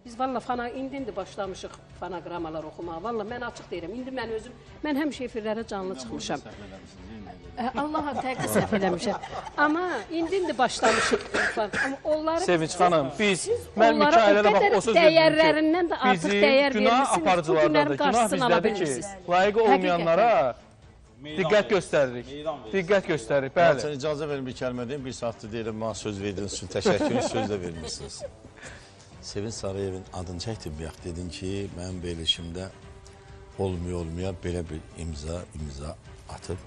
Biz valla indi başlamışıq fonoqramalar oxumağa. Valla mən açıq deyirəm. İndi mən həmişə efirlərə canlı çıxmışam. Allaha təqdir səhv eləmişəm. Amma indi başlamışıq. Sevinç xanım, mən Mikail'ə bax o söz dəyərlərindən də artıq dəyər günah aparıcılardadır. Günah bizdədir ki, layiq olmayanlara diqqət göstəririk. Diqqət göstəririk, bəli. Sən icazə verin bir kəlmə deyim. Bir saatdır deyirəm, bana söz verdiniz üçün təşəkkürün söz də vermişsiniz. Sevinç Sarıyevin adını çəkdim bir yaxud dedin ki, mənim verilişimdə olmaya belə bir imza atıb.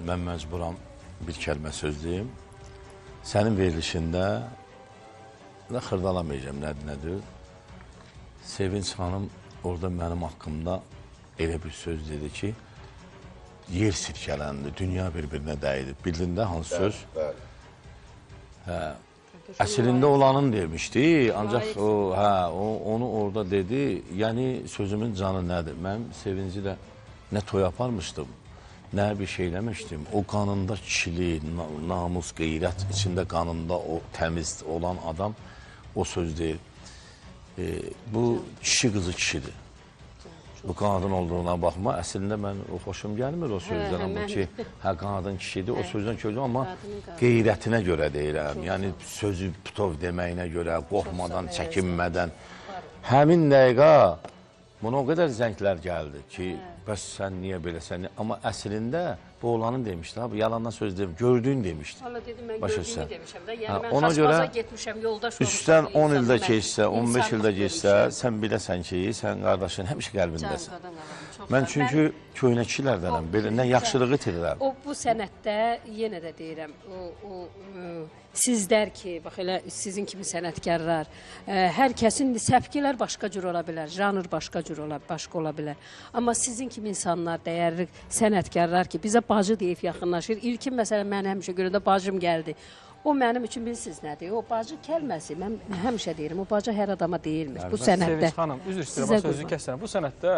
Mən məcburam bir kəlmə söz deyim. Sənin verilişində nə xırdalamayacağım, nədir? Sevinç xanım orada mənim haqqımda elə bir söz dedi ki, yer sirkələndi, dünya bir-birinə dəydi. Bildin də hansı söz? Hə. Əslində olanın demişdi, ancaq onu orada dedi. Yəni sözümün canı nədir? Mən Sevinci də nə toy aparmışdım, nə bir şey eləmişdim. O qanında kişilik, namus, qeyrət içində qanında o təmiz olan adam o söz deyil. Bu kişi qızı kişidir. Bu qanadın olduğuna baxma. Əslində mən xoşum gəlmir o sözdən. Amma ki, qanadın kişidir, o sözdən köydüm. Amma qeyrətinə görə deyirəm. Yəni sözü putov deməyinə görə, qorxmadan, çəkinmədən. Həmin dəqiqə buna o qədər zənglər gəldi ki, bəs sən niyə beləsən? Amma əslində bu olanın demişdi. Yalandan söz dedim, gördüyün demişdi. Valla dedim, mən gördüyünü demişəm də. Yəni mən ona xaçbaza görə getmişəm, yoldaş olmuşam. Üstdən 10 ildə keçsə, 15 ildə keçsə, sən biləsən ki, sən qardaşın həmişə qəlbindəsən. Mən çünki köynəkçilərdənəm, belə nə yaxşılığı itirirəm. Bu sənətdə yenə də deyirəm, sizlər ki, bax elə sizin kimi sənətkarlar, hər kəsin səpkilər başqa cür ola bilər, janr başqa cür başqa ola bilər. Amma sizin kimi insanlar, dəyərli sənətkarlar ki, bizə bacı deyib yaxınlaşır. İlkin məsələn, mən həmişə görəndə bacım gəldi. O mənim üçün bilirsiniz nədir? O bacı kəlməsi, mən həmişə deyirəm, o bacı hər adama deyilmir bu sənətdə. Sevinç xanım, üzr istəyirəm, sözü kəsərəm. Bu sənətdə